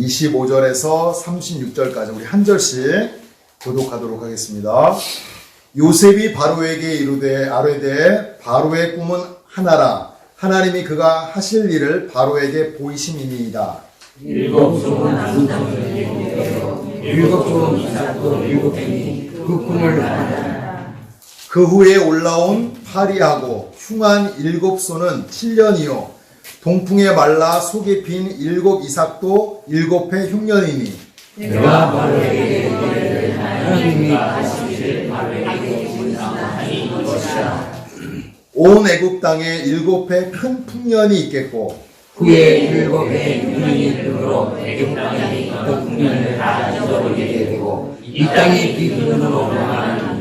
25절에서 36절까지 우리 한 절씩 교독하도록 하겠습니다. 요셉이 바로에게 이르되 아뢰되 바로의 꿈은 하나라. 하나님이 그가 하실 일을 바로에게 보이심이니이다. 일곱 종은 아름다운 일곱이요 일곱 종은 이삭도 일곱이니 그 꿈을 알아라. 그 후에 올라온 파리하고 흉한 일곱 소는 7년이요 동풍에 말라 속에 빈 일곱 이삭도 일곱 해 흉년이니 내가 바로에게 이르되 하나님이 하실 일을 바로에게 보이시나니 이것이라. 온 애굽 땅에 일곱 해 큰 풍년이 있겠고 후에 일곱 해 흉년이 이르러 애굽 땅이 그 풍년을 다 잊어버리게 되고 이 땅이 비근으로 망하니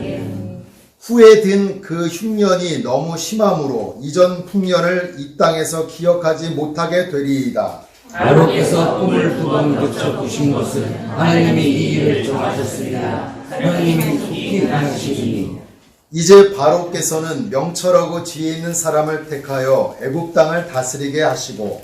후에 든 그 흉년이 너무 심함으로 이전 풍년을 이 땅에서 기억하지 못하게 되리이다. 바로께서 꿈을 두 번 거쳐 보신 것은 하나님이 이 일을 정하셨습니다. 하나님이 속히 하시리니 이제 바로께서는 명철하고 지혜 있는 사람을 택하여 애굽 땅을 다스리게 하시고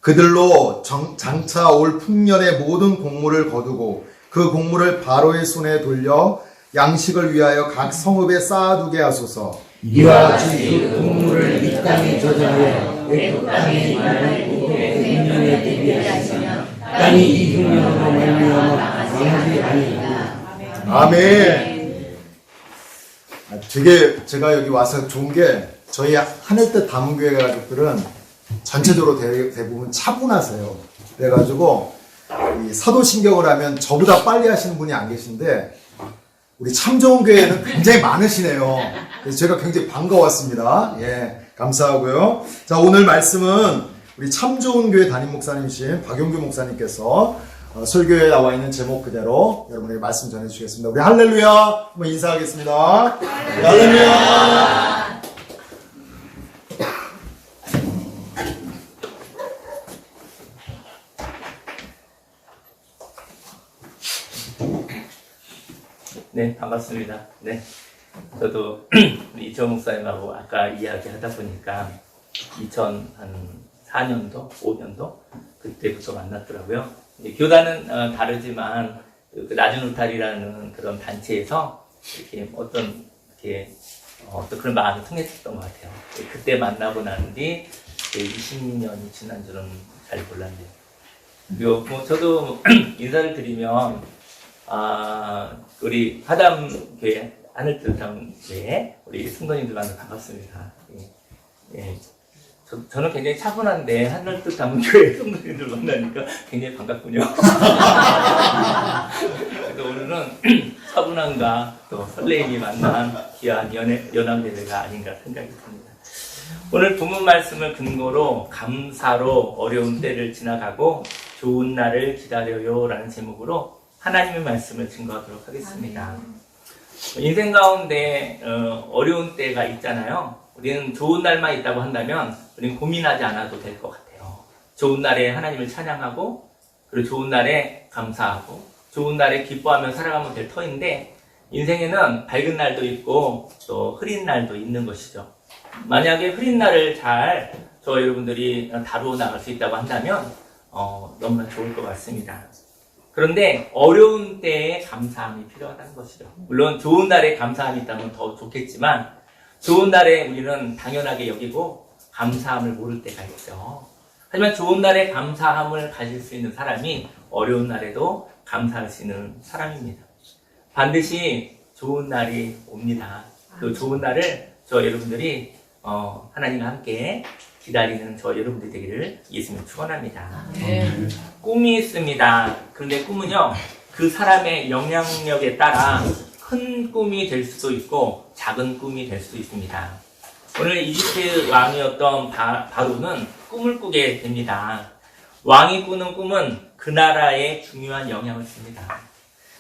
그들로 장차 올 풍년의 모든 곡물을 거두고 그 곡물을 바로의 손에 돌려 양식을 위하여 각 성읍에 쌓아두게 하소서. 이와 같이 그 곡물을 이 땅에 저장하여 애굽 땅에 있는 곡물의 흉년에 대비하시며 땅이 이 흉년으로 말미암아 망하지 아니하리라. 아멘. 되게 제가 여기 와서 좋은 게 저희 하늘뜻 담음교회 가족들은 전체적으로 대부분 차분하세요. 그래가지고 이 사도신경을 하면 저보다 빨리 하시는 분이 안 계신데 우리 참 좋은 교회는 굉장히 많으시네요. 그래서 제가 굉장히 반가웠습니다. 예, 감사하고요. 자, 오늘 말씀은 우리 참 좋은 교회 담임 목사님이신 박용규 목사님께서 설교에 나와 있는 제목 그대로 여러분에게 말씀 전해주시겠습니다. 우리 할렐루야 한번 인사하겠습니다. 할렐루야. 네, 반갑습니다. 네, 저도 우리 이철 목사님하고 아까 이야기하다 보니까 2004년도, 5년도 그때부터 만났더라고요. 교단은 다르지만 그 낮은 울타리라는 그런 단체에서 이렇게 어떤 그런 마음이 통했었던 것 같아요. 그때 만나고 난 뒤 20년이 지난 줄은 잘 몰랐네요. 그리고 뭐 저도 인사를 드리면 우리 하담교회, 하늘뜻담교회 우리 성도님들 만나 반갑습니다. 예. 저는 굉장히 차분한데 하늘뜻담교회 성도님들 만나니까 굉장히 반갑군요. 그래서 오늘은 차분함과 또 설레임이 만난 귀한 연합예배가 아닌가 생각이 듭니다. 오늘 본문 말씀을 근거로 감사로 어려운 때를 지나가고 좋은 날을 기다려요 라는 제목으로 하나님의 말씀을 증거하도록 하겠습니다. 인생 가운데 어려운 때가 있잖아요. 우리는 좋은 날만 있다고 한다면 우리는 고민하지 않아도 될 것 같아요. 좋은 날에 하나님을 찬양하고 그리고 좋은 날에 감사하고 좋은 날에 기뻐하며 살아가면 될 터인데 인생에는 밝은 날도 있고 또 흐린 날도 있는 것이죠. 만약에 흐린 날을 잘 저와 여러분들이 다루어 나갈 수 있다고 한다면 너무나 좋을 것 같습니다. 그런데 어려운 때에 감사함이 필요하다는 것이죠. 물론 좋은 날에 감사함이 있다면 더 좋겠지만 좋은 날에 우리는 당연하게 여기고 감사함을 모를 때가 있죠. 하지만 좋은 날에 감사함을 가질 수 있는 사람이 어려운 날에도 감사할 수 있는 사람입니다. 반드시 좋은 날이 옵니다. 그 좋은 날을 저 여러분들이 하나님과 함께 기다리는 저 여러분들 되기를 예수님 축원합니다. 꿈이 있습니다. 그런데 꿈은요, 그 사람의 영향력에 따라 큰 꿈이 될 수도 있고 작은 꿈이 될 수도 있습니다. 오늘 이집트 왕이었던 바로는 꿈을 꾸게 됩니다. 왕이 꾸는 꿈은 그 나라에 중요한 영향을 줍니다.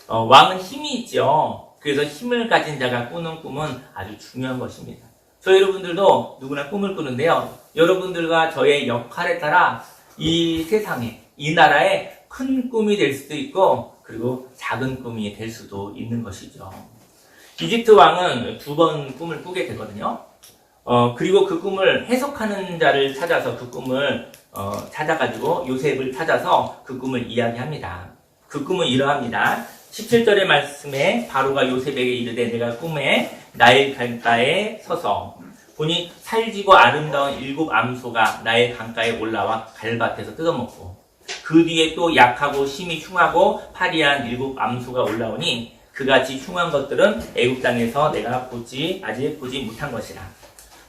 왕은 힘이 있죠. 그래서 힘을 가진 자가 꾸는 꿈은 아주 중요한 것입니다. 저 여러분들도 누구나 꿈을 꾸는데요. 여러분들과 저의 역할에 따라 이 세상에, 이 나라에 큰 꿈이 될 수도 있고 그리고 작은 꿈이 될 수도 있는 것이죠. 이집트 왕은 2번 꿈을 꾸게 되거든요. 그리고 그 꿈을 해석하는 자를 찾아서 그 꿈을 찾아가지고 요셉을 찾아서 그 꿈을 이야기합니다. 그 꿈은 이러합니다. 17절의 말씀에 바로가 요셉에게 이르되 내가 꿈에 나일 강가에 서서 보니 살지고 아름다운 7 암소가 나일 강가에 올라와 갈밭에서 뜯어먹고 그 뒤에 또 약하고 심히 흉하고 파리한 7 암소가 올라오니 그같이 흉한 것들은 애굽 땅에서 내가 아직 보지 못한 것이라.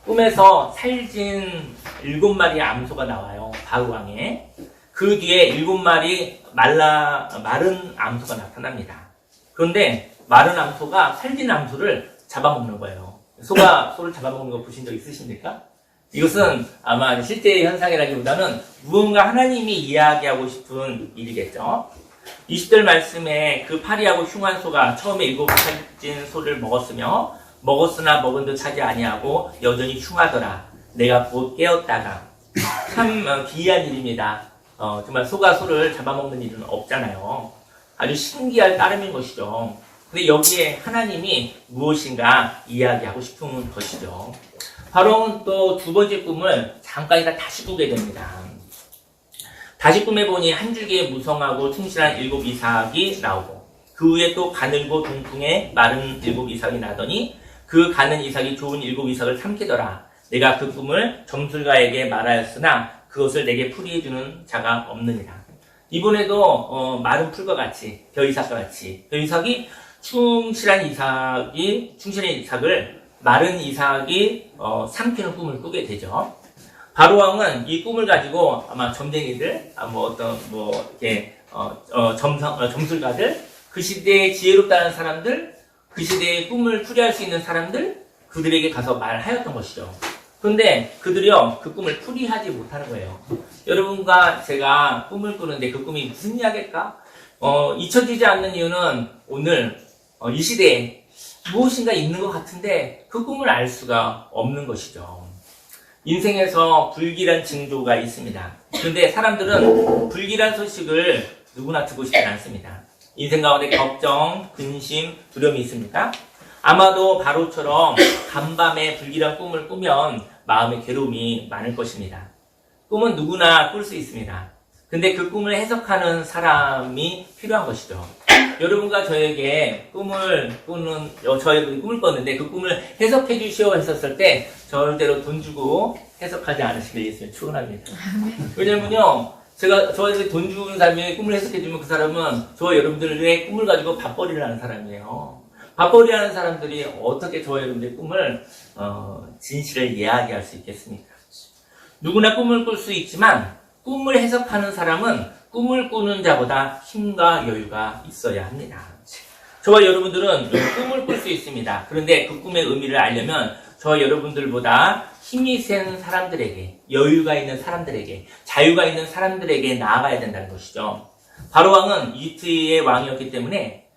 꿈에서 살진 7마리의 암소가 나와요. 바로 왕에. 그 뒤에 7마리 마른 암소가 나타납니다. 그런데 마른 암소가 살진 암소를 잡아먹는 거예요. 소가 소를 잡아먹는 거 보신 적 있으십니까? 이것은 아마 실제 현상이라기보다는 무언가 하나님이 이야기하고 싶은 일이겠죠. 20절 말씀에 그 파리하고 흉한 소가 처음에 7 살찐 소를 먹었으나 먹은 듯 하지 아니하고 여전히 흉하더라. 내가 곧 깨었다가. 참 기이한 일입니다. 정말 소가 소를 잡아먹는 일은 없잖아요. 아주 신기할 따름인 것이죠. 근데 여기에 하나님이 무엇인가 이야기하고 싶은 것이죠. 바로는 또 2번째 꿈을 잠깐이나 다시 꾸게 됩니다. 다시 꿈에 보니 한 줄기에 무성하고 충실한 7 이삭이 나오고 그 후에 또 가늘고 동풍에 마른 7 이삭이 나더니 그 가는 이삭이 좋은 7 이삭을 삼키더라. 내가 그 꿈을 점술가에게 말하였으나 그것을 내게 풀이해주는 자가 없느니라. 이번에도 마른 풀과 같이 벼이삭과 같이 벼이삭이 충실한 이삭을 마른 이삭이 삼키는 꿈을 꾸게 되죠. 바로 왕은 이 꿈을 가지고 아마 점쟁이들, 점술가들, 그 시대에 지혜롭다는 사람들, 그 시대에 꿈을 풀이할 수 있는 사람들, 그들에게 가서 말하였던 것이죠. 그런데 그들이요, 그 꿈을 풀이하지 못하는 거예요. 여러분과 제가 꿈을 꾸는데 그 꿈이 무슨 이야기일까? 잊혀지지 않는 이유는 오늘 이 시대에 무엇인가 있는 것 같은데 그 꿈을 알 수가 없는 것이죠. 인생에서 불길한 징조가 있습니다. 그런데 사람들은 불길한 소식을 누구나 듣고 싶지 않습니다. 인생 가운데 걱정, 근심, 두려움이 있습니까? 아마도 바로처럼 간밤에 불길한 꿈을 꾸면 마음의 괴로움이 많을 것입니다. 꿈은 누구나 꿀 수 있습니다. 근데 그 꿈을 해석하는 사람이 필요한 것이죠. 여러분과 저에게 꿈을 꿨는데 그 꿈을 해석해 주시오 했었을 때 절대로 돈 주고 해석하지 않으시겠으면 축원합니다. 왜냐면요, 저에게 돈 주는 사람이 꿈을 해석해 주면 그 사람은 저와 여러분들의 꿈을 가지고 밥벌이를 하는 사람이에요. 밥벌이 하는 사람들이 어떻게 저와 여러분들의 꿈을 진실을 이야기할 수 있겠습니까? 누구나 꿈을 꿀 수 있지만 꿈을 해석하는 사람은 꿈을 꾸는 자보다 힘과 여유가 있어야 합니다. 저와 여러분들은 꿈을 꿀 수 있습니다. 그런데 그 꿈의 의미를 알려면 저와 여러분들보다 힘이 센 사람들에게, 여유가 있는 사람들에게, 자유가 있는 사람들에게 나아가야 된다는 것이죠. 바로왕은 이집트의 왕이었기 때문에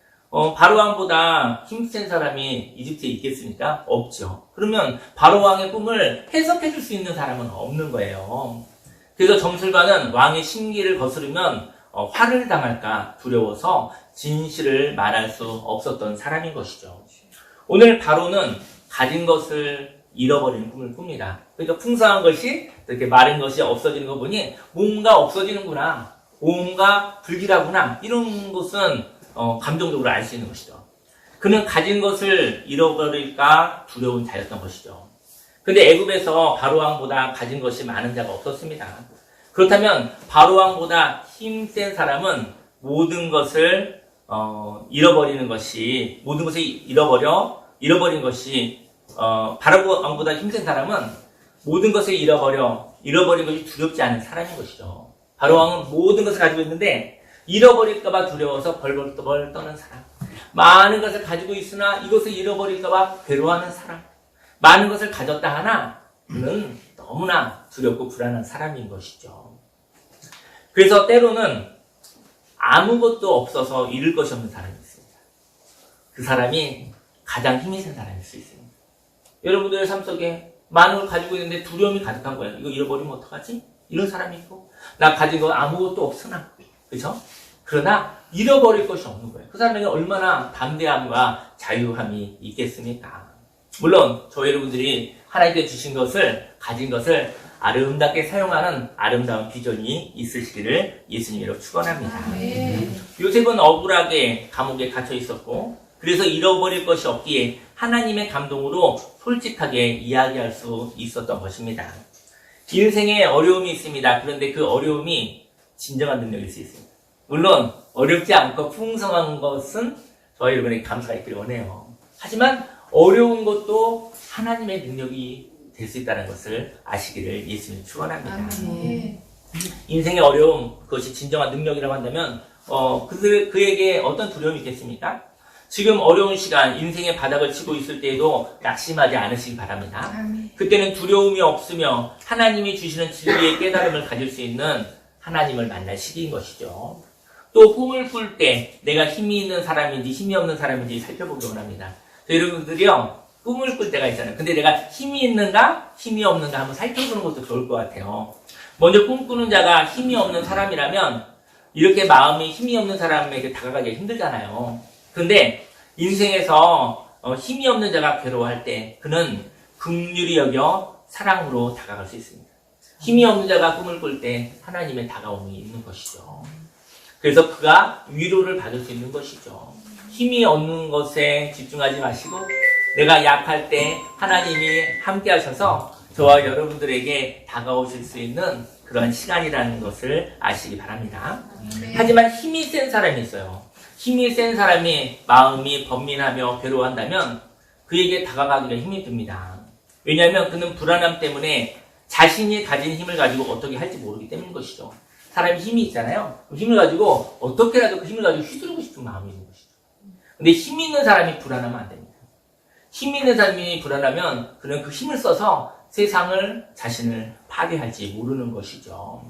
바로왕보다 힘센 사람이 이집트에 있겠습니까? 없죠. 그러면 바로왕의 꿈을 해석해 줄 수 있는 사람은 없는 거예요. 그래서 점술가는 왕의 심기를 거스르면 화를 당할까 두려워서 진실을 말할 수 없었던 사람인 것이죠. 오늘 바로는 가진 것을 잃어버리는 꿈을 꿉니다. 그러니까 풍성한 것이 이렇게 마른 것이 없어지는 거 보니 뭔가 없어지는구나, 뭔가 불길하구나, 이런 것은 감정적으로 알 수 있는 것이죠. 그는 가진 것을 잃어버릴까 두려운 자였던 것이죠. 근데 애굽에서 바로왕보다 가진 것이 많은 자가 없었습니다. 그렇다면 바로왕보다 힘센 사람은 모든 것을 잃어버린 것이 바로왕보다 힘센 사람은 모든 것을 잃어버린 것이 두렵지 않은 사람인 것이죠. 바로왕은 모든 것을 가지고 있는데 잃어버릴까봐 두려워서 벌벌 떠는 사람. 많은 것을 가지고 있으나 이것을 잃어버릴까봐 괴로워하는 사람. 많은 것을 가졌다 하나 그는 너무나 두렵고 불안한 사람인 것이죠. 그래서 때로는 아무것도 없어서 잃을 것이 없는 사람이 있습니다. 그 사람이 가장 힘이 센 사람일 수 있습니다. 여러분들의 삶 속에 많은 걸 가지고 있는데 두려움이 가득한 거예요. 이거 잃어버리면 어떡하지? 이런 사람이 있고, 나 가진 거 아무것도 없으나, 그죠? 그러나 잃어버릴 것이 없는 거예요. 그 사람에게 얼마나 담대함과 자유함이 있겠습니까? 물론 저 여러분들이 하나님께 주신 것을, 가진 것을 아름답게 사용하는 아름다운 비전이 있으시기를 예수님으로 축원합니다. 요셉은 억울하게 감옥에 갇혀 있었고, 그래서 잃어버릴 것이 없기에 하나님의 감동으로 솔직하게 이야기할 수 있었던 것입니다. 인생에 어려움이 있습니다. 그런데 그 어려움이 진정한 능력일 수 있습니다. 물론 어렵지 않고 풍성한 것은 저와 여러분에게 감사가 있기를 원해요. 하지만 어려운 것도 하나님의 능력이 될 수 있다는 것을 아시기를 예수님 축원합니다. 인생의 어려움, 그것이 진정한 능력이라고 한다면 그에게 어떤 두려움이 있겠습니까? 지금 어려운 시간, 인생의 바닥을 치고 있을 때에도 낙심하지 않으시기 바랍니다. 그때는 두려움이 없으며 하나님이 주시는 진리의 깨달음을 가질 수 있는 하나님을 만날 시기인 것이죠. 또 꿈을 꿀 때 내가 힘이 있는 사람인지 힘이 없는 사람인지 살펴보기 원합니다. 여러분들이요, 꿈을 꿀 때가 있잖아요. 근데 내가 힘이 있는가 힘이 없는가 한번 살펴보는 것도 좋을 것 같아요. 먼저 꿈꾸는 자가 힘이 없는 사람이라면 이렇게 마음이 힘이 없는 사람에게 다가가기가 힘들잖아요. 그런데 인생에서 힘이 없는 자가 괴로워할 때 그는 긍휼히 여겨 사랑으로 다가갈 수 있습니다. 힘이 없는 자가 꿈을 꿀 때 하나님의 다가옴이 있는 것이죠. 그래서 그가 위로를 받을 수 있는 것이죠. 힘이 없는 것에 집중하지 마시고 내가 약할 때 하나님이 함께 하셔서 저와 여러분들에게 다가오실 수 있는 그런 시간이라는 것을 아시기 바랍니다. 하지만 힘이 센 사람이 있어요. 힘이 센 사람이 마음이 번민하며 괴로워한다면 그에게 다가가기가 힘이 듭니다. 왜냐하면 그는 불안함 때문에 자신이 가진 힘을 가지고 어떻게 할지 모르기 때문인 것이죠. 사람이 힘이 있잖아요. 그 힘을 가지고 어떻게라도 그 힘을 가지고 휘두르고 싶은 마음이 있는 것이죠. 근데 힘 있는 사람이 불안하면 안 됩니다. 힘 있는 사람이 불안하면 그는 그 힘을 써서 세상을, 자신을 파괴할지 모르는 것이죠.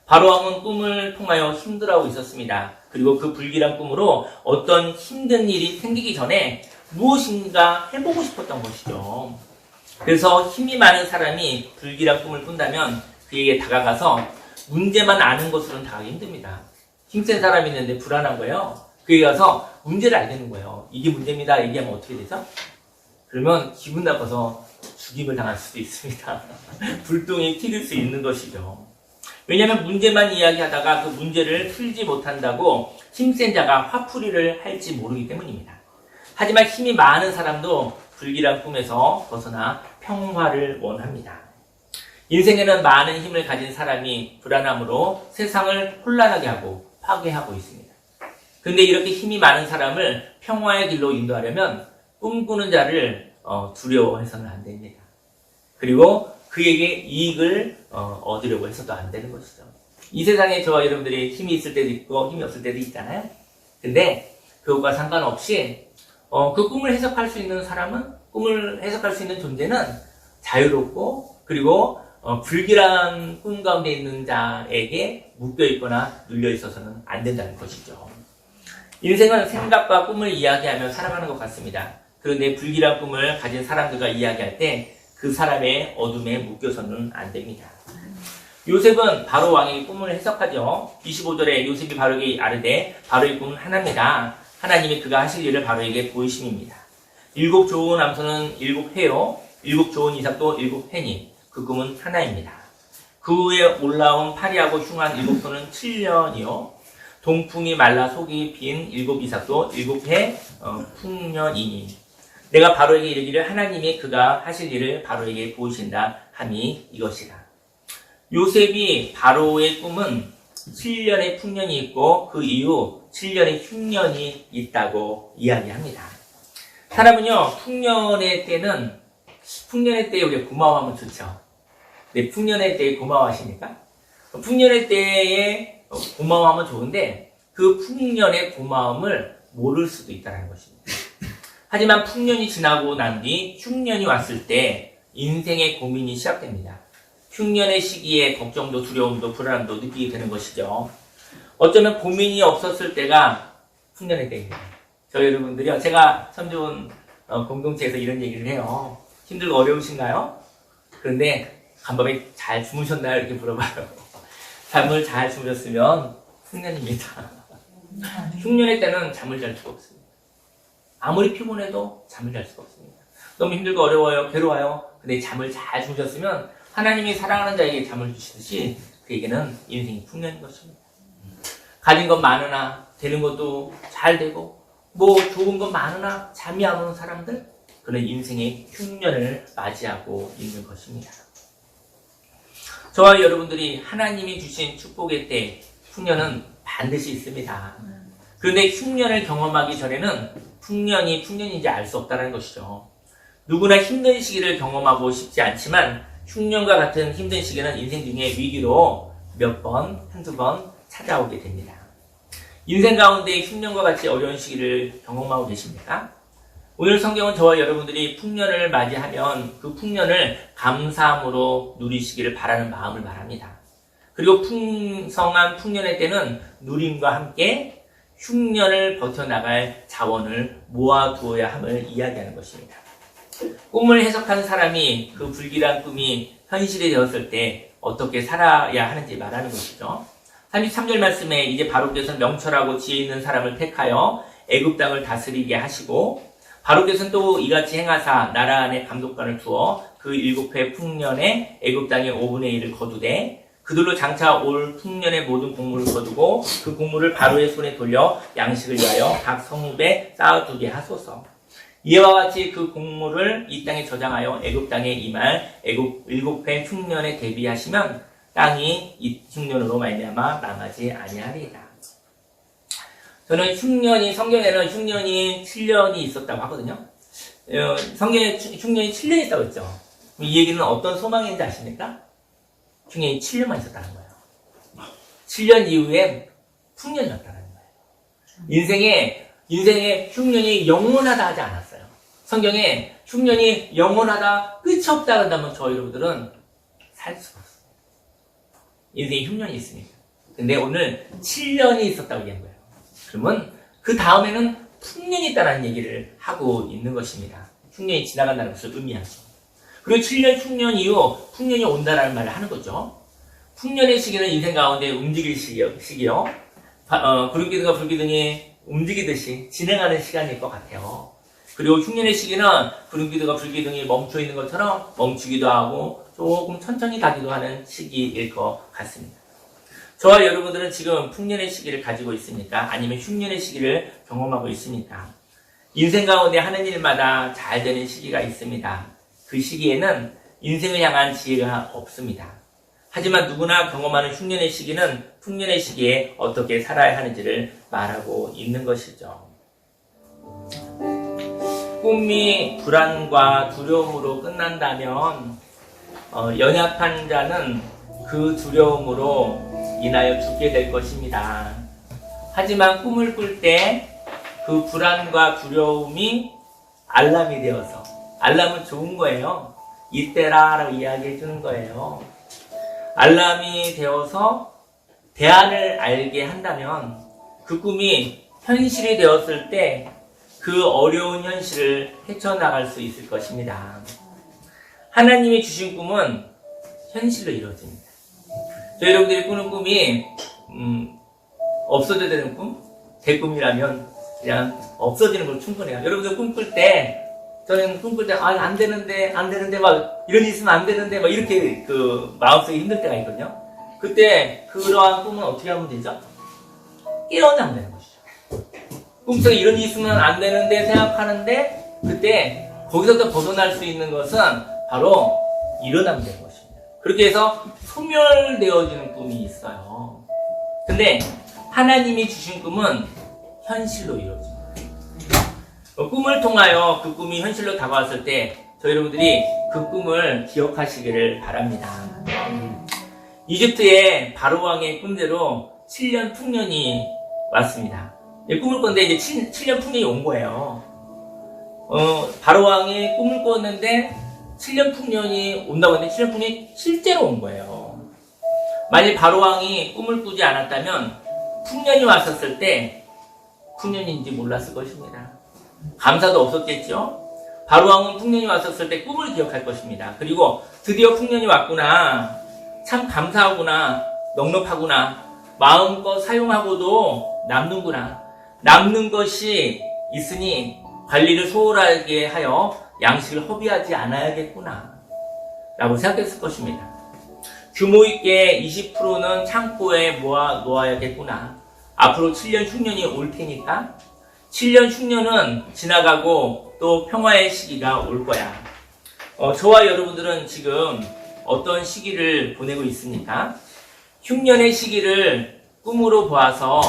바로왕은 꿈을 통하여 힘들어하고 있었습니다. 그리고 그 불길한 꿈으로 어떤 힘든 일이 생기기 전에 무엇인가 해보고 싶었던 것이죠. 그래서 힘이 많은 사람이 불길한 꿈을 꾼다면 그에게 다가가서 문제만 아는 것으로는 다가가기 힘듭니다. 힘센 사람이 있는데 불안한 거예요. 그에 가서 문제를 알겠는 거예요. 이게 문제입니다. 얘기하면 어떻게 되죠? 그러면 기분 나빠서 죽임을 당할 수도 있습니다. 불똥이 튀길 수 있는 것이죠. 왜냐하면 문제만 이야기하다가 그 문제를 풀지 못한다고 힘센 자가 화풀이를 할지 모르기 때문입니다. 하지만 힘이 많은 사람도 불길한 꿈에서 벗어나 평화를 원합니다. 인생에는 많은 힘을 가진 사람이 불안함으로 세상을 혼란하게 하고 파괴하고 있습니다. 그런데 이렇게 힘이 많은 사람을 평화의 길로 인도하려면 꿈꾸는 자를 두려워해서는 안 됩니다. 그리고 그에게 이익을 얻으려고 해서도 안 되는 것이죠. 이 세상에 저와 여러분들이 힘이 있을 때도 있고 힘이 없을 때도 있잖아요. 근데 그것과 상관없이 그 꿈을 해석할 수 있는 사람은, 꿈을 해석할 수 있는 존재는 자유롭고, 그리고 불길한 꿈 가운데 있는 자에게 묶여있거나 눌려있어서는 안 된다는 것이죠. 인생은 생각과 꿈을 이야기하며 살아가는 것 같습니다. 그런데 불길한 꿈을 가진 사람들과 이야기할 때 그 사람의 어둠에 묶여서는 안 됩니다. 요셉은 바로 왕에게 꿈을 해석하죠. 25절에 요셉이 바로에게 아르되 바로의 꿈은 하나입니다. 하나님이 그가 하실 일을 바로에게 보이심입니다. 7 좋은 암소는 7회요 7 좋은 이삭도 7회니 그 꿈은 하나입니다. 그 후에 올라온 파리하고 흉한 7소는 7년이요 동풍이 말라 속이 빈 7 이삭도 7회 풍년이니 내가 바로에게 이르기를 하나님이 그가 하실 일을 바로에게 보이신다 함이 이것이라. 요셉이 바로의 꿈은 7년의 풍년이 있고 그 이후 7년의 흉년이 있다고 이야기합니다. 사람은요, 풍년의 때에 우리가 고마워하면 좋죠. 근데 풍년의 때에 고마워하십니까? 풍년의 때에 고마워하면 좋은데 그 풍년의 고마움을 모를 수도 있다는 것입니다. 하지만 풍년이 지나고 난 뒤 흉년이 왔을 때 인생의 고민이 시작됩니다. 흉년의 시기에 걱정도 두려움도 불안함도 느끼게 되는 것이죠. 어쩌면 고민이 없었을 때가 흉년의 때입니다. 저희 여러분들이요, 제가 섬좋은 공동체에서 이런 얘기를 해요. 힘들고 어려우신가요? 그런데 간밤에 잘 주무셨나요? 이렇게 물어봐요. 잠을 잘 주무셨으면 흉년입니다. 흉년의 때는 잠을 잘 수가 없습니다. 아무리 피곤해도 잠을 잘 수가 없습니다. 너무 힘들고 어려워요, 괴로워요. 근데 잠을 잘 주무셨으면 하나님이 사랑하는 자에게 잠을 주시듯이 그에게는 인생이 풍년인 것입니다. 가진 것 많으나 되는 것도 잘 되고 뭐 좋은 것 많으나 잠이 안 오는 사람들, 그는 인생의 흉년을 맞이하고 있는 것입니다. 저와 여러분들이 하나님이 주신 축복의 때 풍년은 반드시 있습니다. 그런데 흉년을 경험하기 전에는 풍년이 풍년인지 알 수 없다는 것이죠. 누구나 힘든 시기를 경험하고 싶지 않지만 흉년과 같은 힘든 시기는 인생 중에 위기로 몇 번, 한두 번 찾아오게 됩니다. 인생 가운데 흉년과 같이 어려운 시기를 경험하고 계십니까? 오늘 성경은 저와 여러분들이 풍년을 맞이하면 그 풍년을 감사함으로 누리시기를 바라는 마음을 말합니다. 그리고 풍성한 풍년의 때는 누림과 함께 흉년을 버텨나갈 자원을 모아두어야 함을 이야기하는 것입니다. 꿈을 해석한 사람이 그 불길한 꿈이 현실이 되었을 때 어떻게 살아야 하는지 말하는 것이죠. 33절 말씀에 이제 바로께서는 명철하고 지혜 있는 사람을 택하여 애굽 땅을 다스리게 하시고 바로께서는 또 이같이 행하사 나라 안에 감독관을 두어 그 7회 풍년에 애굽 땅의 5분의 1을 거두되 그들로 장차 올 풍년의 모든 곡물을 거두고 그 곡물을 바로의 손에 돌려 양식을 위하여 각 성읍에 쌓아두게 하소서. 이와 같이 그 곡물을 이 땅에 저장하여 애굽 땅에 임할 애굽 7회 흉년에 대비하시면 땅이 이 흉년으로 말미암아 망하지 아니하리이다. 저는 성경에는 흉년이 7년이 있었다고 하거든요. 성경에 흉년이 7년이 있다고 했죠. 이 얘기는 어떤 소망인지 아십니까? 흉년이 7년만 있었다는 거예요. 7년 이후에 풍년이었다는 거예요. 인생의 흉년이 영원하다 하지 않았어요. 성경에 흉년이 영원하다, 끝이 없다 한다면 저 여러분들은 살 수가 없어요. 인생에 흉년이 있습니다. 근데 오늘 7년이 있었다고 얘기한 거예요. 그러면 그 다음에는 풍년이 있다는 얘기를 하고 있는 것입니다. 흉년이 지나간다는 것을 의미하죠. 그리고 7년 흉년 이후 풍년이 온다는 말을 하는 거죠. 풍년의 시기는 인생 가운데 움직일 시기요. 구름기둥과 불기둥이 움직이듯이 진행하는 시간일 것 같아요. 그리고 흉년의 시기는 구름기둥과 불기둥이 멈춰 있는 것처럼 멈추기도 하고 조금 천천히 가기도 하는 시기일 것 같습니다. 저와 여러분들은 지금 풍년의 시기를 가지고 있습니까? 아니면 흉년의 시기를 경험하고 있습니까? 인생 가운데 하는 일마다 잘 되는 시기가 있습니다. 그 시기에는 인생을 향한 지혜가 없습니다. 하지만 누구나 경험하는 흉년의 시기는 풍년의 시기에 어떻게 살아야 하는지를 말하고 있는 것이죠. 꿈이 불안과 두려움으로 끝난다면 연약한 자는 그 두려움으로 인하여 죽게 될 것입니다. 하지만 꿈을 꿀 때 그 불안과 두려움이 알람이 되어서, 알람은 좋은 거예요. 이때라 라고 이야기해 주는 거예요. 알람이 되어서 대안을 알게 한다면 그 꿈이 현실이 되었을 때 그 어려운 현실을 헤쳐나갈 수 있을 것입니다. 하나님이 주신 꿈은 현실로 이루어집니다. 저 여러분들이 꾸는 꿈이 없어져야 되는 꿈? 제 꿈이라면 그냥 없어지는 걸 충분해요. 여러분들 꿈꿀 때, 저는 꿈꿀 때 안 되는데 막 이런 일 있으면 안 되는데 막 이렇게 그 마음속에 힘들 때가 있거든요. 그때 그러한 꿈은 어떻게 하면 되죠? 깨어나면 되는 것이죠. 꿈속에 이런 일이 있으면 안 되는데 생각하는데 그때 거기서부터 벗어날 수 있는 것은 바로 일어나면 되는 것입니다. 그렇게 해서 소멸되어지는 꿈이 있어요. 근데 하나님이 주신 꿈은 현실로 이루어집니다. 꿈을 통하여 그 꿈이 현실로 다가왔을 때 저희 여러분들이 그 꿈을 기억하시기를 바랍니다. 이집트의 바로왕의 꿈대로 7년 풍년이 왔습니다. 꿈을 꿨는데 이제 7년 풍년이 온 거예요. 바로왕이 꿈을 꿨는데 7년 풍년이 온다고 했는데 7년 풍년이 실제로 온 거예요. 만약 바로왕이 꿈을 꾸지 않았다면 풍년이 왔었을 때 풍년인지 몰랐을 것입니다. 감사도 없었겠죠. 바로왕은 풍년이 왔었을 때 꿈을 기억할 것입니다. 그리고 드디어 풍년이 왔구나, 참 감사하구나, 넉넉하구나, 마음껏 사용하고도 남는구나. 남는 것이 있으니 관리를 소홀하게 하여 양식을 허비하지 않아야겠구나 라고 생각했을 것입니다. 규모 있게 20%는 창고에 모아 놓아야겠구나. 앞으로 7년 흉년이 올 테니까 7년 흉년은 지나가고 또 평화의 시기가 올 거야. 저와 여러분들은 지금 어떤 시기를 보내고 있습니까? 흉년의 시기를 꿈으로 보아서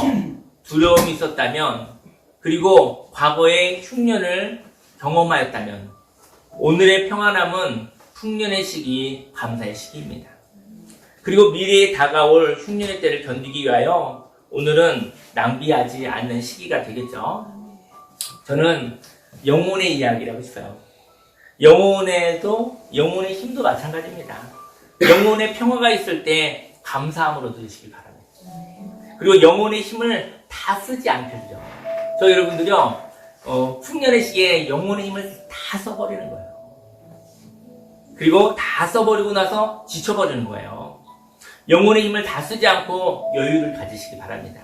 두려움이 있었다면, 그리고 과거의 흉년을 경험하였다면 오늘의 평안함은 흉년의 시기, 감사의 시기입니다. 그리고 미래에 다가올 흉년의 때를 견디기 위하여 오늘은 낭비하지 않는 시기가 되겠죠. 저는 영혼의 이야기를 하고 싶어요. 영혼의 힘도 마찬가지입니다. 영혼의 평화가 있을 때 감사함으로 들으시기 바랍니다. 그리고 영혼의 힘을 다 쓰지 않거든요. 저 여러분들요, 흉년의 시기에 영혼의 힘을 다 써버리는 거예요. 그리고 다 써버리고 나서 지쳐버리는 거예요. 영혼의 힘을 다 쓰지 않고 여유를 가지시기 바랍니다.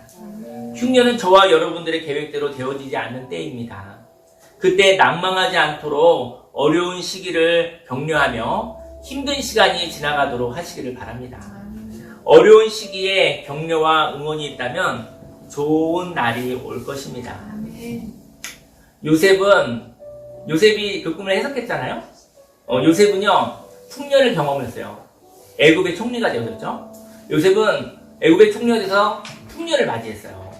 흉년은 저와 여러분들의 계획대로 되어지지 않는 때입니다. 그때 낭망하지 않도록 어려운 시기를 격려하며 힘든 시간이 지나가도록 하시기를 바랍니다. 어려운 시기에 격려와 응원이 있다면 좋은 날이 올 것입니다. 요셉이 그 꿈을 해석했잖아요. 요셉은요, 풍년을 경험했어요. 애굽의 총리가 되었죠. 요셉은 애굽의 총리가 돼서 풍년을 맞이했어요.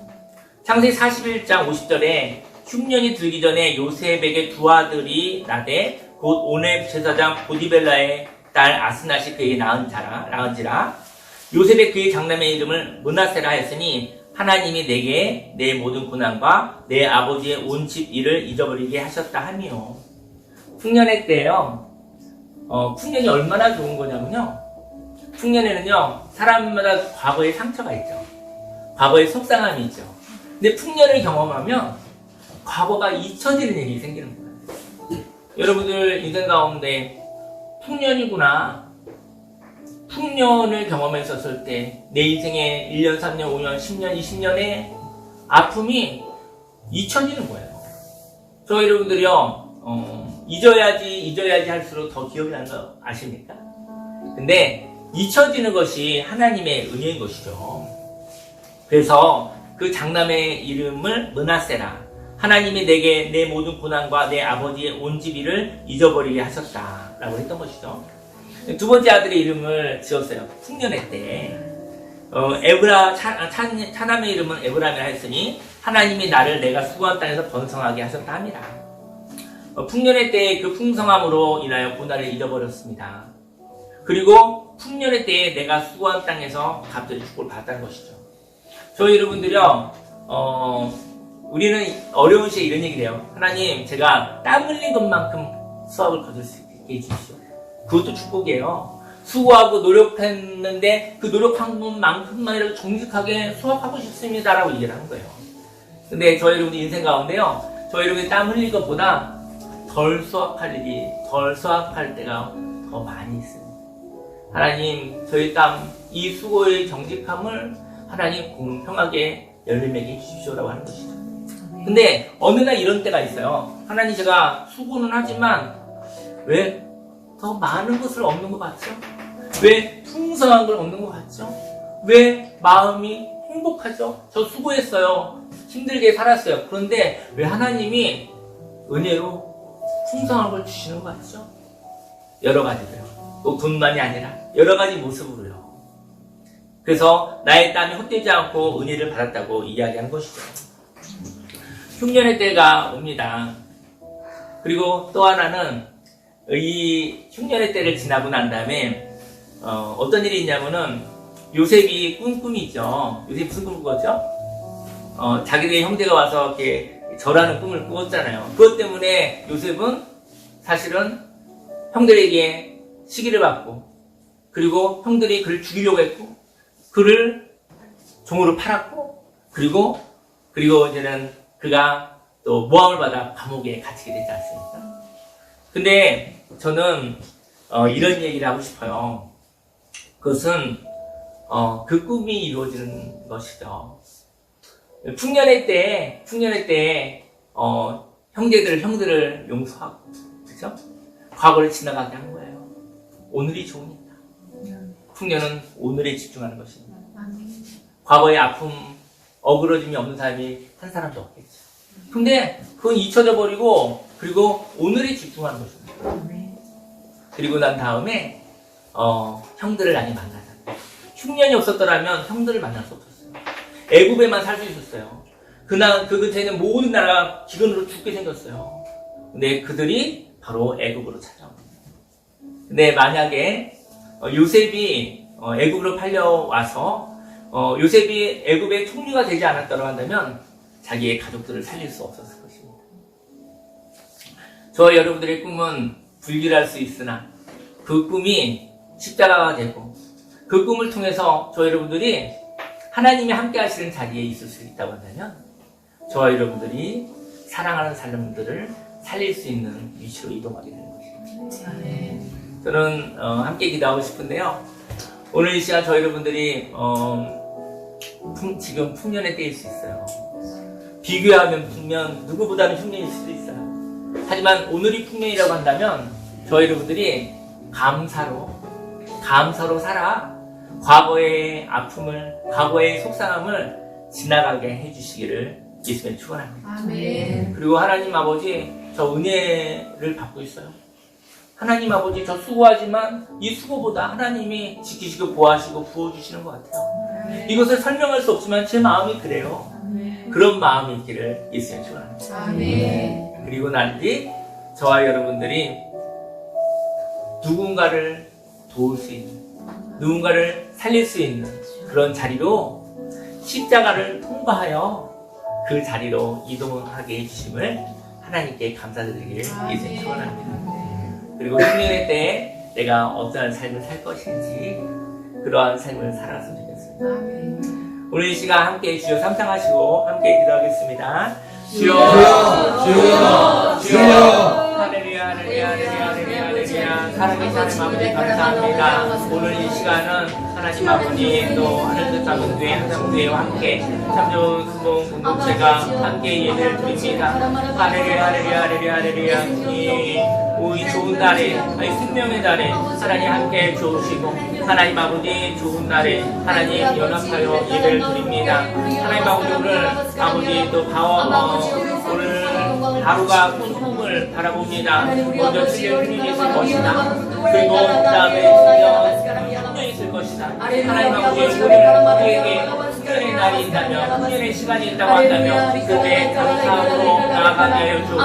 창세기 41장 50절에 흉년이 들기 전에 요셉에게 두 아들이 나되 곧 오넬 제사장 보디벨라의 딸 아스낫이 그에게 낳은지라. 요셉의 그의 장남의 이름을 므낫세라 하였으니 하나님이 내게 내 모든 고난과 내 아버지의 온 집 일을 잊어버리게 하셨다 하며. 풍년의 때요, 풍년이 얼마나 좋은 거냐면요, 풍년에는요 사람마다 과거의 상처가 있죠. 과거의 속상함이 있죠. 근데 풍년을 경험하면 과거가 잊혀지는 일이 생기는 거예요. 여러분들 인생 가운데 풍년이구나, 풍년을 경험했었을 때 내 인생에 1년, 3년, 5년, 10년, 20년의 아픔이 잊혀지는 거예요. 저 여러분들이요, 잊어야지 할수록 더 기억이 나는 거 아십니까? 근데 잊혀지는 것이 하나님의 은혜인 것이죠. 그래서 그 장남의 이름을 므낫세라, 하나님이 내게 내 모든 고난과 내 아버지의 온 집 일을 잊어버리게 하셨다라고 했던 것이죠. 두 번째 아들의 이름을 지었어요. 풍년의 때. 차남의 이름은 에브라임이라 했으니 하나님이 나를 내가 수고한 땅에서 번성하게 하셨다 합니다. 풍년의 때의 그 풍성함으로 인하여 고난을 잊어버렸습니다. 그리고 풍년의 때에 내가 수고한 땅에서 갑자기 축복을 받았다는 것이죠. 저희 여러분들이요, 우리는 어려운 시에 이런 얘기를 해요. 하나님, 제가 땀 흘린 것만큼 수확을 거둘 수 있게 해주십시오. 그것도 축복이에요. 수고하고 노력했는데 그 노력한 것만큼만이라도 정직하게 수확하고 싶습니다라고 얘기를 하는 거예요. 근데 저희 여러분들 인생 가운데요, 저희 여러분이 땀 흘린 것보다 덜 수확할 때가 더 많이 있습니다. 하나님, 저희 이 수고의 정직함을 하나님 공평하게 열매맺게 해주십시오라고 하는 것이죠. 근데 어느 날 이런 때가 있어요. 하나님, 제가 수고는 하지만 왜 더 많은 것을 얻는 것 같죠? 왜 풍성한 걸 얻는 것 같죠? 왜 마음이 행복하죠? 저 수고했어요. 힘들게 살았어요. 그런데 왜 하나님이 은혜로 풍성한 걸 주시는 것 같죠? 여러 가지로요. 또 돈만이 아니라 여러 가지 모습으로요. 그래서 나의 땀이 헛되지 않고 은혜를 받았다고 이야기한 것이죠. 흉년의 때가 옵니다. 그리고 또 하나는 이 흉년의 때를 지나고 난 다음에 어떤 일이 있냐면은 요셉이 꾼 꿈이 있죠. 요셉이 무슨 꿈을 꿨죠? 자기들의 형제가 와서 이렇게 절하는 꿈을 꾸었잖아요. 그것 때문에 요셉은 사실은 형들에게 시기를 받고, 그리고 형들이 그를 죽이려고 했고, 그를 종으로 팔았고, 그리고 이제는 그가 또 모함을 받아 감옥에 갇히게 되지 않습니까? 근데 저는 이런 얘기를 하고 싶어요. 그것은 그 꿈이 이루어지는 것이죠. 풍년의 때에 형들을 용서하고, 그죠? 과거를 지나가게 한 거예요. 오늘이 좋으니까. 풍년은 오늘에 집중하는 것입니다. 과거의 아픔, 어그러짐이 없는 사람이 한 사람도 없겠죠. 근데 그건 잊혀져 버리고, 그리고 오늘에 집중하는 것입니다. 그리고 난 다음에 형들을 많이 만나자. 흉년이 없었더라면 형들을 만날 수 없었어요. 애굽에만 살 수 있었어요. 그 그때는 모든 나라가 기근으로 죽게 생겼어요. 근데 그들이 바로 애굽으로 찾아옵니다. 근데 만약에 요셉이 애굽으로 팔려와서 요셉이 애굽의 총리가 되지 않았다고 한다면 자기의 가족들을 살릴 수 없었을 것입니다. 저와 여러분들의 꿈은 불길할 수 있으나 그 꿈이 십자가가 되고 그 꿈을 통해서 저와 여러분들이 하나님이 함께 하시는 자리에 있을 수 있다고 한다면 저와 여러분들이 사랑하는 사람들을 살릴 수 있는 위치로 이동하게 되는 것입니다. 저는 함께 기도하고 싶은데요. 오늘 이 시간 저와 여러분들이 지금 풍년의 때일 수 있어요. 비교하면 풍년, 누구보다는 흉년일 수도 있어요. 하지만 오늘이 풍년이라고 한다면 저와 여러분들이 감사로 살아 과거의 아픔을, 과거의 속상함을 지나가게 해주시기를 예수님의 축원합니다. 아멘. 그리고 하나님 아버지, 저 은혜를 받고 있어요. 하나님 아버지, 저 수고하지만 이 수고보다 하나님이 지키시고 보호하시고 부어주시는 것 같아요. 이것을 설명할 수 없지만 제 마음이 그래요. 그런 마음이 있기를 예수님의 축원합니다. 아멘. 그리고 난 뒤 저와 여러분들이 누군가를 도울 수 있는, 누군가를 살릴 수 있는 그런 자리로 십자가를 통과하여 그 자리로 이동하게 해주심을 하나님께 감사드리기를 예수님 축원합니다. 그리고 흉년의 때에 내가 어떠한 삶을 살 것인지 그러한 삶을 살았으면 좋겠습니다. 오늘 이 시간 함께 주여 삼창하시고 함께 기도하겠습니다. 주여, 주여, 주여. 할렐루야, 할렐루야, 할렐루야, 할렐루야, 할렐루야. 살아계신 하나님 아버지 감사합니다. 오늘 이 시간은 하나님 아버지 또 하늘뜻 작은 교회 한상교회와 함께 참 좋은 수봉 공동체가 함께 예배를 드립니다. 할렐루야, 할렐루야, 할렐루야, 할렐루야. 이 좋은 날에, 생명의 날에 하나님 함께 주시고 하나님 아버지 좋은 날에 하나님 연합하여 예배를 드립니다. 하나님 아버지 오늘 아버지 또 오늘 하루가 꿈을 바라봅니다. 먼저 주의 힘이 있을 것이다. 그리고 그 다음에 풍년이 있을 것이다. 하나님 아버지 우리에게 풍년의 날이 있다면 풍년의 시간이 있다고 한다면 그때 감사하고 나아가게 하여 주시고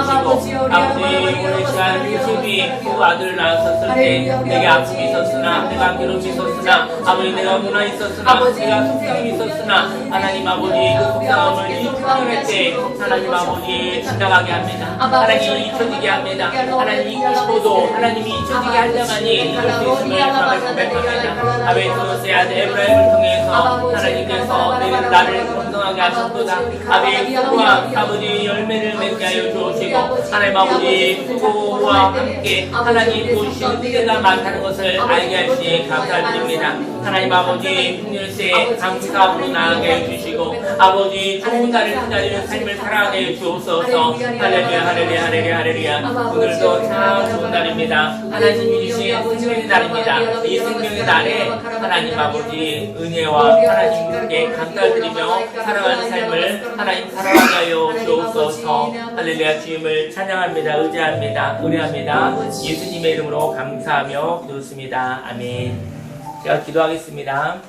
아버지 오늘 시간 요셉이 그 아들을 낳았었을 때 내게 아픔이 있었으나 내가 괴로움이 있었으나 아버지 내가 문화 있었으나 내가 속상함이 있었으나 하나님 아버지 그 속상함을 이 풍년의 때 하나님 아버지 지나가게 합니다. 하나님이 잊혀지게 합니다. 하나님 잊히고도 하나님이 잊혀지게 하려만이 이럴 수 있음을 정말 고백합니다. 아베 그것의 아들 에브라임을 통해서 하나님께서 나를 건강하게 하셨도다. 아베 수고와 아버지 열매를 맺게 하여 주시고 하나님 아버지 수고와 함께 하나님 보시는 때가 많다는 것을 알게 하시니 감사드립니다. 하나님 아버지 풍년세에 감사함으로 나아가게 해주시고 아버지 좋은 날을 기다리는 삶을 살아가게 해주옵소서. 할렐루야, 할렐루야, 할렐루야, 할렐루야. 오늘도 참 좋은 날입니다. 하나님이 주신 생명의 날입니다. 이 생명의 날에 하나님 아버지 은혜와 하나님께 감사드리며 살아가는 삶을 하나님 살아가게 하여 주옵소서. 할렐루야. 주님을 찬양합니다. 의지합니다. 의뢰합니다. 예수님의 이름으로 감사하며 기도했습니다. 아멘. 제가 기도하겠습니다.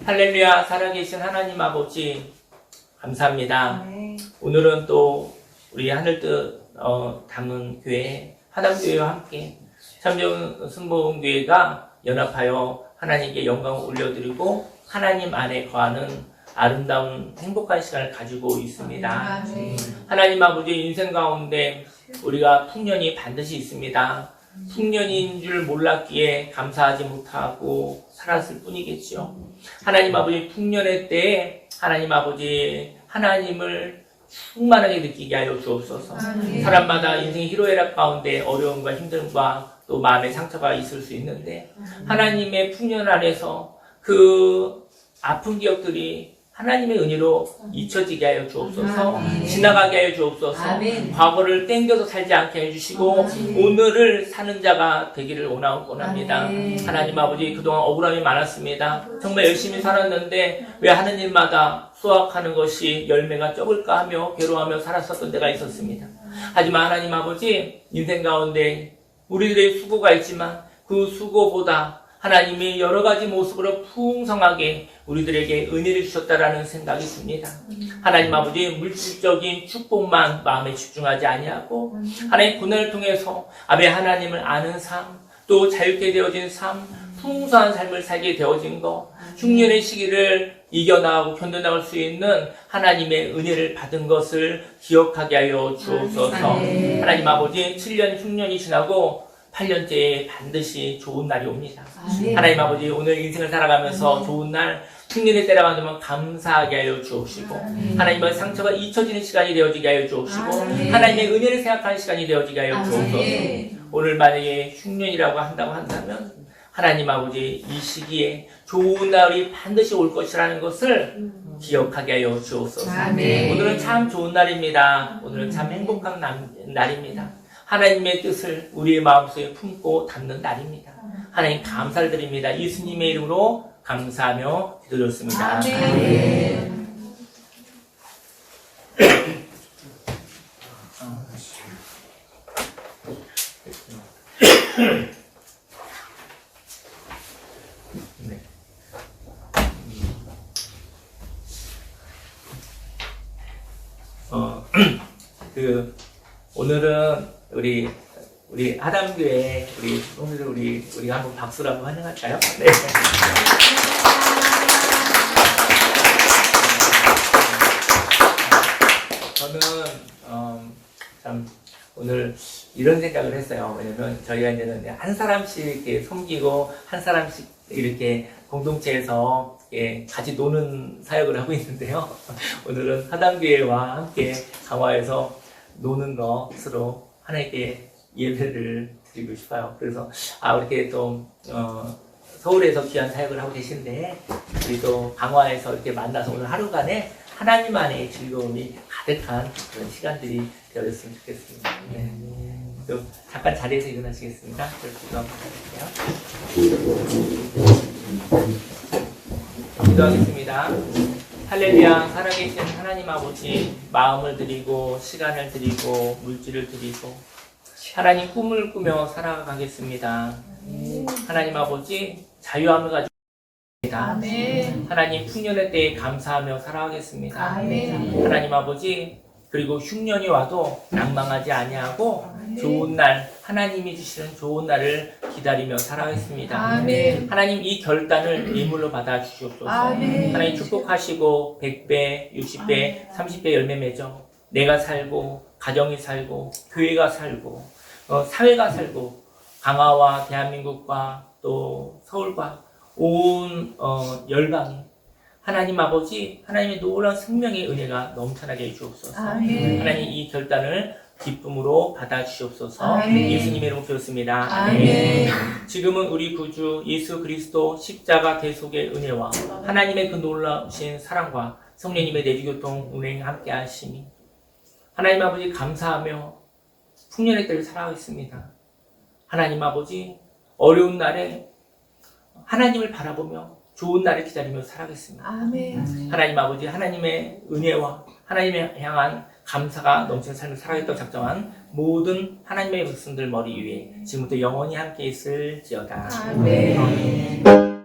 할렐루야. 살아계신 하나님 아버지 감사합니다. 오늘은 또 우리 하늘뜻 담은 교회 하담교회와 함께 참 좋은 순복음교회가 연합하여 하나님께 영광을 올려드리고 하나님 안에 거하는 아름다운 행복한 시간을 가지고 있습니다. 하나님 아버지 인생 가운데 우리가 풍년이 반드시 있습니다. 풍년인 줄 몰랐기에 감사하지 못하고 살았을 뿐이겠죠. 하나님 아버지 풍년의 때에 하나님 아버지 하나님을 충만하게 느끼게 하여 주옵소서. 사람마다 인생의 희로애락 가운데 어려움과 힘듦과 또 마음의 상처가 있을 수 있는데 하나님의 풍년 안에서 그 아픈 기억들이 하나님의 은혜로 잊혀지게 하여 주옵소서. 지나가게 하여 주옵소서. 과거를 땡겨서 살지 않게 해주시고 오늘을 사는 자가 되기를 원합니다. 하나님 아버지, 그동안 억울함이 많았습니다. 정말 열심히 살았는데 왜 하는 일마다 수확하는 것이 열매가 적을까 하며 괴로워하며 살았었던 때가 있었습니다. 하지만 하나님 아버지, 인생 가운데 우리들의 수고가 있지만 그 수고보다 하나님이 여러 가지 모습으로 풍성하게 우리들에게 은혜를 주셨다라는 생각이 듭니다. 하나님 아버지, 물질적인 축복만 마음에 집중하지 아니하고 하나님 고난을 통해서 아베 하나님을 아는 삶, 또 자유케 되어진 삶, 풍성한 삶을 살게 되어진 것, 흉년의 시기를 이겨나가고 견뎌나갈 수 있는 하나님의 은혜를 받은 것을 기억하게 하여 주옵소서. 하나님 아버지, 7년 흉년이 지나고 8년째에 반드시 좋은 날이 옵니다. 하나님 아버지, 오늘 인생을 살아가면서 좋은 날, 흉년의 때라 받으면 감사하게 하여 주옵시고, 하나님의 상처가 잊혀지는 시간이 되어지게 하여 주옵시고, 하나님의 은혜를 생각하는 시간이 되어지게 하여 주옵소서. 오늘 만약에 흉년이라고 한다고 한다면 하나님 아버지, 이 시기에 좋은 날이 반드시 올 것이라는 것을 기억하게 하여 주옵소서. 오늘은 참 좋은 날입니다. 오늘은 참 행복한 날입니다. 하나님의 뜻을 우리의 마음속에 품고 담는 날입니다. 하나님 감사를 드립니다. 예수님의 이름으로 감사하며 기도드렸습니다. 아멘. 오늘은 우리 하담교회 오늘은 우리 한번 박수로 한번 환영할까요? 네. 저는 참 오늘 이런 생각을 했어요. 왜냐면 저희가 이제는 한 사람씩 이렇게 섬기고 한 사람씩 이렇게 공동체에서 같이 노는 사역을 하고 있는데요. 오늘은 하담교회와 함께 강화에서 노는 것으로 하나님께 예배를 드리고 싶어요. 그래서 이렇게 또 서울에서 귀한 사역을 하고 계신데 우리 또 강화에서 이렇게 만나서 오늘 하루간에 하나님 안에 즐거움이 가득한 그런 시간들이 되었으면 좋겠습니다. 네. 또 잠깐 자리에서 일어나시겠습니다. 기도 한번 해주세요. 기도하겠습니다. 할렐루야. 살아계신 하나님 아버지, 마음을 드리고 시간을 드리고 물질을 드리고 하나님 꿈을 꾸며 살아가겠습니다. 하나님 아버지, 자유함을 가지고 있습니다. 하나님 풍년의 때에 감사하며 살아가겠습니다. 하나님 아버지, 그리고 흉년이 와도 낭망하지 아니하고 좋은 날, 하나님이 주시는 좋은 날을 기다리며 살아가겠습니다. 하나님, 이 결단을 예물로 받아 주시옵소서. 하나님 축복하시고 100배, 60배, 30배 열매 맺어 내가 살고 가정이 살고 교회가 살고 사회가 살고 강화와 대한민국과 또 서울과 온 열방이 하나님 아버지, 하나님의 놀라운 생명의 은혜가 넘쳐나게 해주옵소서. 하나님, 이 결단을 기쁨으로 받아주시옵소서. 예수님의 이름으로 기도했습니다. 지금은 우리 구주 예수 그리스도 십자가 대속의 은혜와 하나님의 그 놀라우신 사랑과 성령님의 내주교통 운행 함께 하심이 하나님 아버지 감사하며 풍년의 때를 살아가겠습니다. 하나님 아버지, 어려운 날에 하나님을 바라보며 좋은 날을 기다리며 살아가겠습니다. 하나님 아버지, 하나님의 은혜와 하나님을 향한 감사가 넘치는 삶을 살아가겠다고 작정한 모든 하나님의 백성들 머리 위에 지금부터 영원히 함께 있을지어다. 아멘.